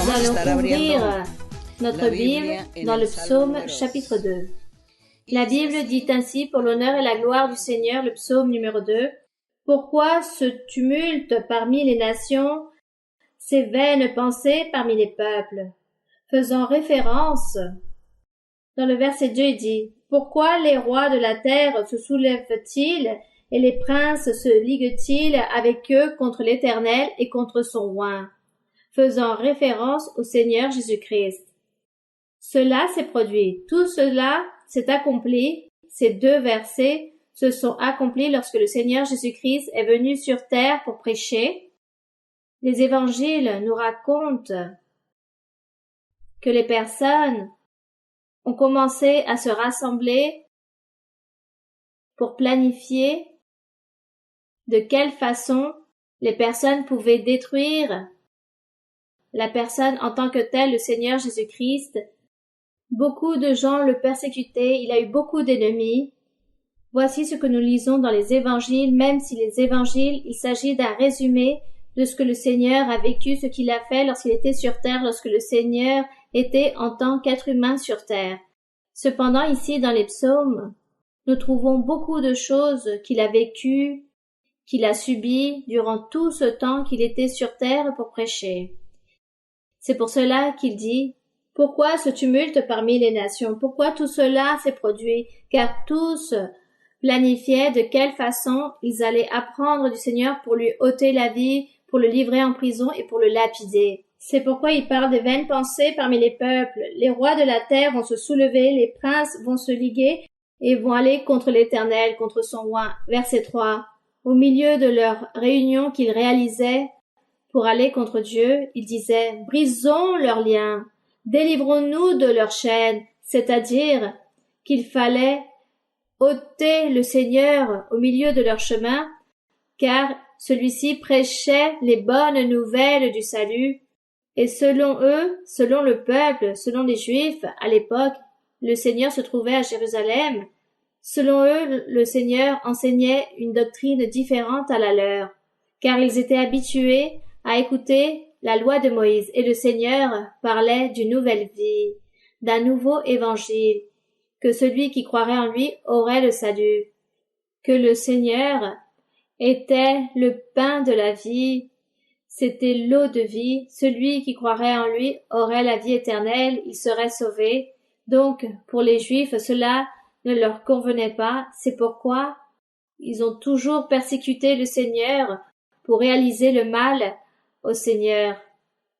Nous allons ouvrir notre Bible dans le psaume chapitre 2. La Bible dit ainsi, pour l'honneur et la gloire du Seigneur, le psaume numéro 2. Pourquoi ce tumulte parmi les nations, ces vaines pensées parmi les peuples? Faisant référence, dans le verset 2, il dit, pourquoi les rois de la terre se soulèvent-ils et les princes se liguent-ils avec eux contre l'Éternel et contre son oint? Faisant référence au Seigneur Jésus-Christ. Cela s'est produit, tout cela s'est accompli, ces deux versets se sont accomplis lorsque le Seigneur Jésus-Christ est venu sur terre pour prêcher. Les évangiles nous racontent que les personnes ont commencé à se rassembler pour planifier de quelle façon les personnes pouvaient détruire la personne en tant que telle, le Seigneur Jésus-Christ. Beaucoup de gens le persécutaient, il a eu beaucoup d'ennemis. Voici ce que nous lisons dans les évangiles, même si les évangiles, il s'agit d'un résumé de ce que le Seigneur a vécu, ce qu'il a fait lorsqu'il était sur terre, lorsque le Seigneur était en tant qu'être humain sur terre. Cependant, ici, dans les psaumes, nous trouvons beaucoup de choses qu'il a vécues, qu'il a subies durant tout ce temps qu'il était sur terre pour prêcher. C'est pour cela qu'il dit, pourquoi ce tumulte parmi les nations? Pourquoi tout cela s'est produit? Car tous planifiaient de quelle façon ils allaient apprendre du Seigneur pour lui ôter la vie, pour le livrer en prison et pour le lapider. C'est pourquoi il parle des vaines pensées parmi les peuples. Les rois de la terre vont se soulever, les princes vont se liguer et vont aller contre l'Éternel, contre son oint. Verset 3. Au milieu de leur réunion qu'ils réalisaient pour aller contre Dieu, ils disaient, brisons leurs liens, délivrons-nous de leurs chaînes, c'est-à-dire qu'il fallait ôter le Seigneur au milieu de leur chemin, car celui-ci prêchait les bonnes nouvelles du salut. Et selon eux, selon le peuple, selon les Juifs, à l'époque, le Seigneur se trouvait à Jérusalem. Selon eux, le Seigneur enseignait une doctrine différente à la leur, car ils étaient habitués à écouter la loi de Moïse, et le Seigneur parlait d'une nouvelle vie, d'un nouveau évangile, que celui qui croirait en lui aurait le salut, que le Seigneur était le pain de la vie, c'était l'eau de vie, celui qui croirait en lui aurait la vie éternelle, il serait sauvé. Donc, pour les Juifs, cela ne leur convenait pas, c'est pourquoi ils ont toujours persécuté le Seigneur pour réaliser le mal au Seigneur.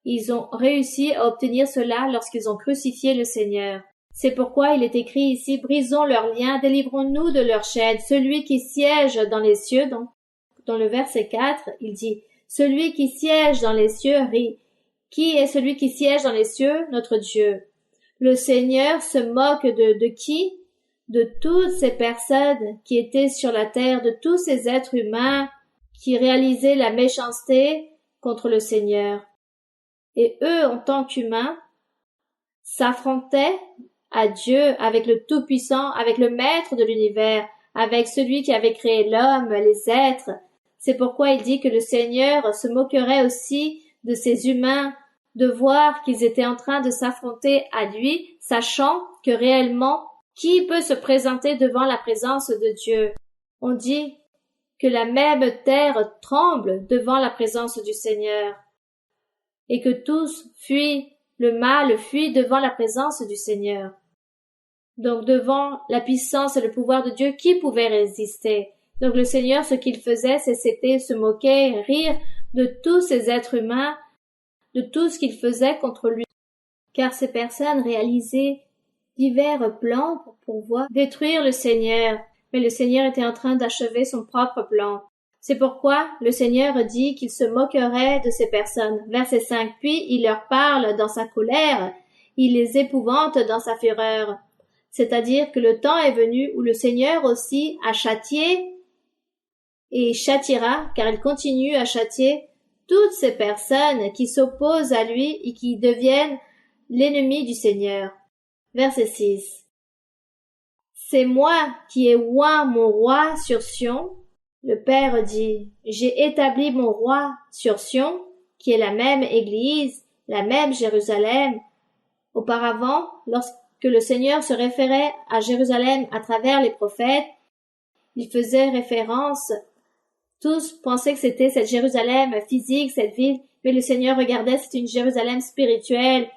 Ils ont réussi à obtenir cela lorsqu'ils ont crucifié le Seigneur. C'est pourquoi il est écrit ici, brisons leurs liens, délivrons-nous de leurs chaînes. Celui qui siège dans les cieux, donc, dans le verset 4, il dit, celui qui siège dans les cieux rit. Qui est celui qui siège dans les cieux? Notre Dieu. Le Seigneur se moque de qui? De toutes ces personnes qui étaient sur la terre, de tous ces êtres humains qui réalisaient la méchanceté contre le Seigneur. Et eux, en tant qu'humains, s'affrontaient à Dieu avec le Tout-Puissant, avec le Maître de l'univers, avec celui qui avait créé l'homme, les êtres. C'est pourquoi il dit que le Seigneur se moquerait aussi de ces humains, de voir qu'ils étaient en train de s'affronter à lui, sachant que réellement, qui peut se présenter devant la présence de Dieu? On dit que la même terre tremble devant la présence du Seigneur, et que tous fuient, le mal fuit devant la présence du Seigneur. Donc devant la puissance et le pouvoir de Dieu, qui pouvait résister? Donc le Seigneur, ce qu'il faisait, c'était se moquer, rire de tous ces êtres humains, de tout ce qu'il faisait contre lui. Car ces personnes réalisaient divers plans pour pouvoir détruire le Seigneur. Mais le Seigneur était en train d'achever son propre plan. C'est pourquoi le Seigneur dit qu'il se moquerait de ces personnes. Verset 5. Puis il leur parle dans sa colère, il les épouvante dans sa fureur. C'est-à-dire que le temps est venu où le Seigneur aussi a châtié et châtiera, car il continue à châtier toutes ces personnes qui s'opposent à lui et qui deviennent l'ennemi du Seigneur. Verset 6. C'est moi qui ai oint mon roi sur Sion. Le Père dit, j'ai établi mon roi sur Sion, qui est la même Église, la même Jérusalem. Auparavant, lorsque le Seigneur se référait à Jérusalem à travers les prophètes, il faisait référence. Tous pensaient que c'était cette Jérusalem physique, cette ville, mais le Seigneur regardait, c'est une Jérusalem spirituelle,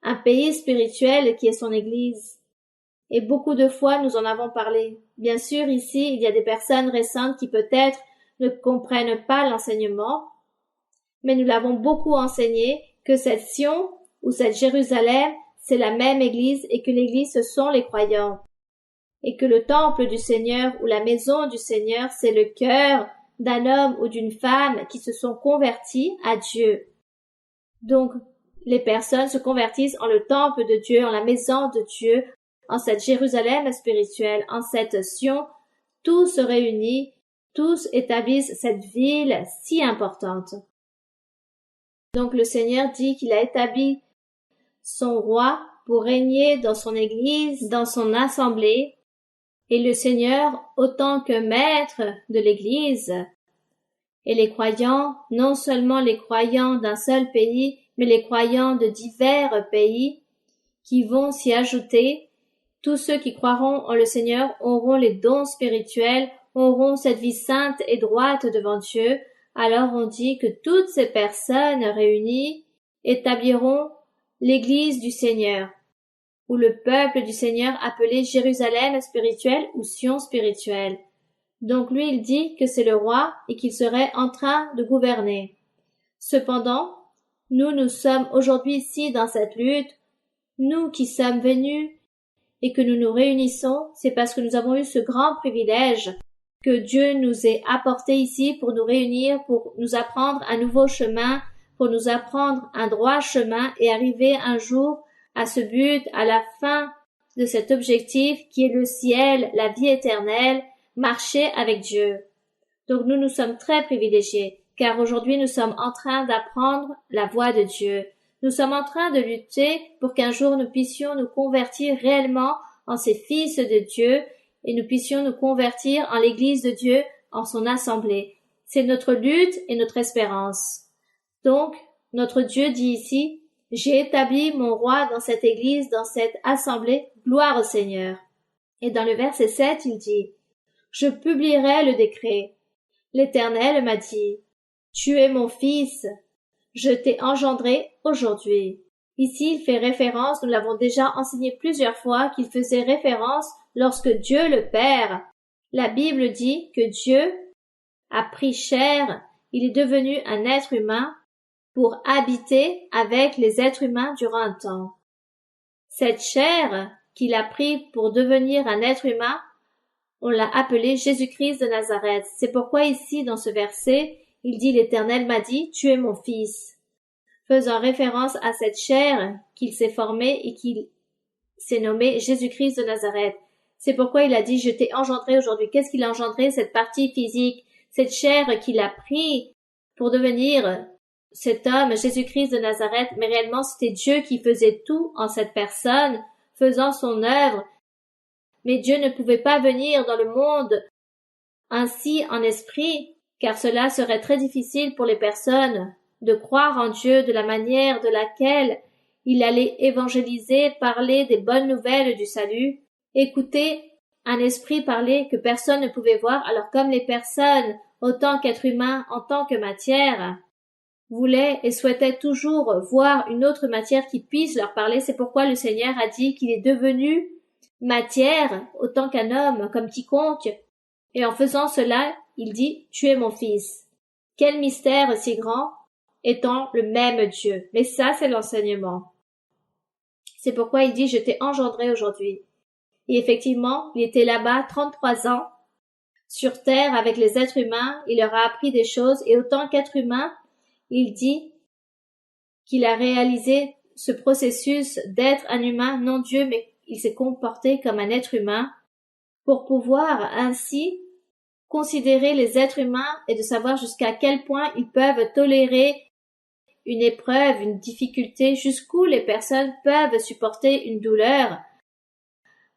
un pays spirituel qui est son Église. Et beaucoup de fois, nous en avons parlé. Bien sûr, ici, il y a des personnes récentes qui peut-être ne comprennent pas l'enseignement, mais nous l'avons beaucoup enseigné que cette Sion ou cette Jérusalem, c'est la même Église et que l'Église, ce sont les croyants. Et que le temple du Seigneur ou la maison du Seigneur, c'est le cœur d'un homme ou d'une femme qui se sont convertis à Dieu. Donc, les personnes se convertissent en le temple de Dieu, en la maison de Dieu, en cette Jérusalem spirituelle, en cette Sion. Tous se réunissent, tous établissent cette ville si importante. Donc le Seigneur dit qu'il a établi son roi pour régner dans son Église, dans son assemblée, et le Seigneur, autant que maître de l'Église, et les croyants, non seulement les croyants d'un seul pays, mais les croyants de divers pays qui vont s'y ajouter. Tous ceux qui croiront en le Seigneur auront les dons spirituels, auront cette vie sainte et droite devant Dieu. Alors on dit que toutes ces personnes réunies établiront l'Église du Seigneur, ou le peuple du Seigneur appelé Jérusalem spirituelle ou Sion spirituelle. Donc lui, il dit que c'est le roi et qu'il serait en train de gouverner. Cependant, nous sommes aujourd'hui ici dans cette lutte, nous qui sommes venus et que nous nous réunissons, c'est parce que nous avons eu ce grand privilège que Dieu nous ait apporté ici pour nous réunir, pour nous apprendre un nouveau chemin, pour nous apprendre un droit chemin et arriver un jour à ce but, à la fin de cet objectif qui est le ciel, la vie éternelle, marcher avec Dieu. Donc nous sommes très privilégiés, car aujourd'hui nous sommes en train d'apprendre la voie de Dieu. Nous sommes en train de lutter pour qu'un jour nous puissions nous convertir réellement en ces fils de Dieu et nous puissions nous convertir en l'Église de Dieu, en son assemblée. C'est notre lutte et notre espérance. Donc, notre Dieu dit ici, « J'ai établi mon roi dans cette Église, dans cette assemblée, gloire au Seigneur. » Et dans le verset 7, il dit, « Je publierai le décret. L'Éternel m'a dit, « Tu es mon fils, je t'ai engendré aujourd'hui. » Ici, il fait référence, nous l'avons déjà enseigné plusieurs fois, qu'il faisait référence lorsque Dieu le Père. La Bible dit que Dieu a pris chair, il est devenu un être humain pour habiter avec les êtres humains durant un temps. Cette chair qu'il a pris pour devenir un être humain, on l'a appelé Jésus-Christ de Nazareth. C'est pourquoi ici, dans ce verset, il dit « L'Éternel m'a dit, tu es mon fils », faisant référence à cette chair qu'il s'est formée et qu'il s'est nommé Jésus-Christ de Nazareth. C'est pourquoi il a dit « Je t'ai engendré aujourd'hui ». Qu'est-ce qu'il a engendré? Cette partie physique, cette chair qu'il a pris pour devenir cet homme, Jésus-Christ de Nazareth, mais réellement c'était Dieu qui faisait tout en cette personne, faisant son œuvre. Mais Dieu ne pouvait pas venir dans le monde ainsi en esprit, car cela serait très difficile pour les personnes de croire en Dieu de la manière de laquelle il allait évangéliser, parler des bonnes nouvelles du salut, écouter un esprit parler que personne ne pouvait voir. Alors comme les personnes, autant qu'êtres humains, en tant que matière, voulaient et souhaitaient toujours voir une autre matière qui puisse leur parler, c'est pourquoi le Seigneur a dit qu'il est devenu matière autant qu'un homme, comme quiconque. Et en faisant cela, il dit « Tu es mon fils ». Quel mystère si grand, étant le même Dieu. Mais ça, c'est l'enseignement. C'est pourquoi il dit « Je t'ai engendré aujourd'hui ». Et effectivement, il était là-bas 33 ans, sur terre avec les êtres humains, il leur a appris des choses, et autant qu'être humain, il dit qu'il a réalisé ce processus d'être un humain, non Dieu, mais il s'est comporté comme un être humain, pour pouvoir ainsi considérer les êtres humains et de savoir jusqu'à quel point ils peuvent tolérer une épreuve, une difficulté, jusqu'où les personnes peuvent supporter une douleur.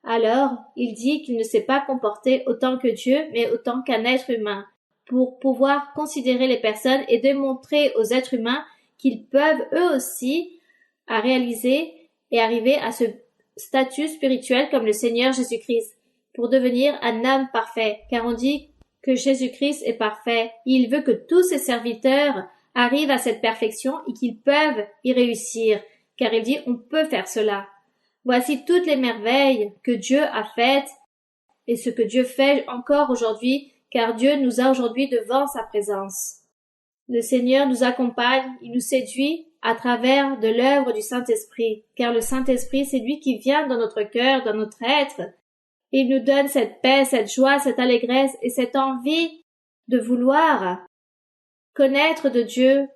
Alors, il dit qu'il ne s'est pas comporté autant que Dieu, mais autant qu'un être humain, pour pouvoir considérer les personnes et démontrer aux êtres humains qu'ils peuvent eux aussi à réaliser et arriver à ce statut spirituel comme le Seigneur Jésus-Christ, pour devenir un homme parfait, car on dit que Jésus-Christ est parfait. Il veut que tous ses serviteurs arrivent à cette perfection et qu'ils peuvent y réussir, car il dit on peut faire cela. Voici toutes les merveilles que Dieu a faites et ce que Dieu fait encore aujourd'hui, car Dieu nous a aujourd'hui devant sa présence. Le Seigneur nous accompagne, il nous séduit à travers de l'œuvre du Saint-Esprit, car le Saint-Esprit, c'est lui qui vient dans notre cœur, dans notre être. Et il nous donne cette paix, cette joie, cette allégresse et cette envie de vouloir connaître de Dieu,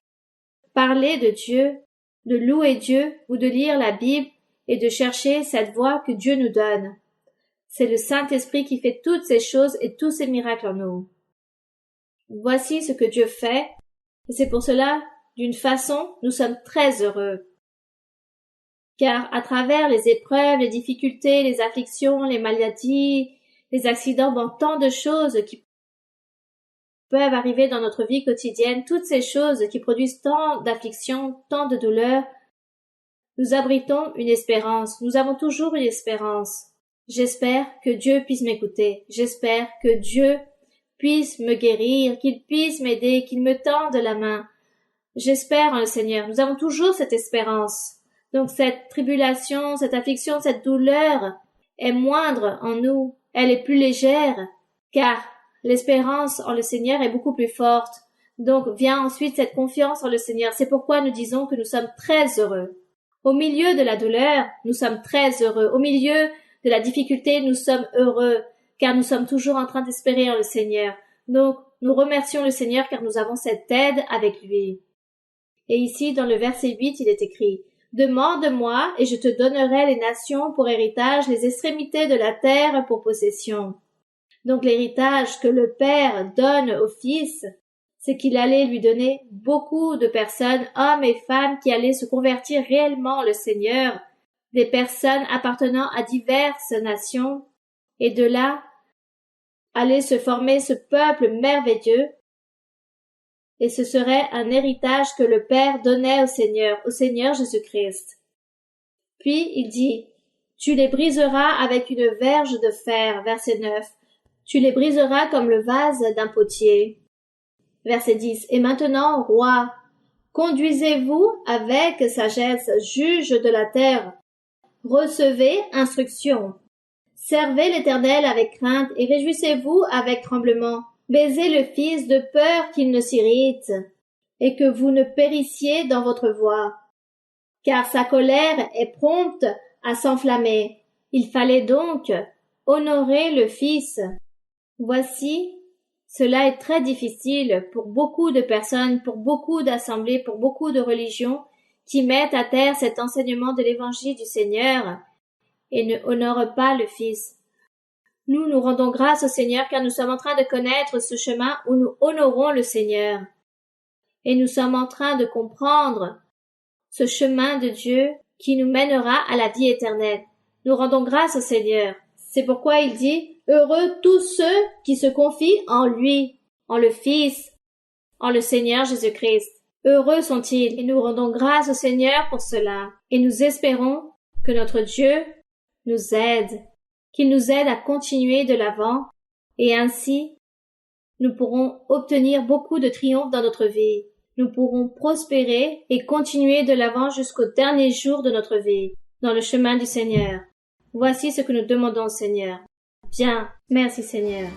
parler de Dieu, de louer Dieu ou de lire la Bible et de chercher cette voie que Dieu nous donne. C'est le Saint-Esprit qui fait toutes ces choses et tous ces miracles en nous. Voici ce que Dieu fait, et c'est pour cela, d'une façon, nous sommes très heureux. Car à travers les épreuves, les difficultés, les afflictions, les maladies, les accidents, tant de choses qui peuvent arriver dans notre vie quotidienne, toutes ces choses qui produisent tant d'afflictions, tant de douleurs, nous abritons une espérance, nous avons toujours une espérance. J'espère que Dieu puisse m'écouter, j'espère que Dieu puisse me guérir, qu'il puisse m'aider, qu'il me tende la main. J'espère en le Seigneur, nous avons toujours cette espérance. Donc cette tribulation, cette affliction, cette douleur est moindre en nous, elle est plus légère, car l'espérance en le Seigneur est beaucoup plus forte. Donc vient ensuite cette confiance en le Seigneur. C'est pourquoi nous disons que nous sommes très heureux. Au milieu de la douleur, nous sommes très heureux. Au milieu de la difficulté, nous sommes heureux, car nous sommes toujours en train d'espérer en le Seigneur. Donc nous remercions le Seigneur car nous avons cette aide avec lui. Et ici, dans le verset 8, il est écrit « Demande-moi, et je te donnerai les nations pour héritage, les extrémités de la terre pour possession. » Donc l'héritage que le Père donne au Fils, c'est qu'il allait lui donner beaucoup de personnes, hommes et femmes, qui allaient se convertir réellement au Seigneur, des personnes appartenant à diverses nations, et de là allait se former ce peuple merveilleux, et ce serait un héritage que le Père donnait au Seigneur Jésus-Christ. Puis il dit, « Tu les briseras avec une verge de fer » verset 9. « Tu les briseras comme le vase d'un potier » verset 10. « Et maintenant, roi, conduisez-vous avec sagesse, juge de la terre. Recevez instruction. Servez l'Éternel avec crainte et réjouissez-vous avec tremblement. Baisez le Fils de peur qu'il ne s'irrite et que vous ne périssiez dans votre voie. Car sa colère est prompte à s'enflammer. Il fallait donc honorer le Fils. » Voici, cela est très difficile pour beaucoup de personnes, pour beaucoup d'assemblées, pour beaucoup de religions qui mettent à terre cet enseignement de l'Évangile du Seigneur et ne honorent pas le Fils. Nous nous rendons grâce au Seigneur car nous sommes en train de connaître ce chemin où nous honorons le Seigneur. Et nous sommes en train de comprendre ce chemin de Dieu qui nous mènera à la vie éternelle. Nous rendons grâce au Seigneur. C'est pourquoi il dit « Heureux tous ceux qui se confient en lui, en le Fils, en le Seigneur Jésus-Christ. Heureux sont-ils. » Et nous rendons grâce au Seigneur pour cela. Et nous espérons que notre Dieu nous aide, qu'il nous aide à continuer de l'avant, et ainsi, nous pourrons obtenir beaucoup de triomphes dans notre vie. Nous pourrons prospérer et continuer de l'avant jusqu'au dernier jour de notre vie, dans le chemin du Seigneur. Voici ce que nous demandons au Seigneur. Bien, merci Seigneur.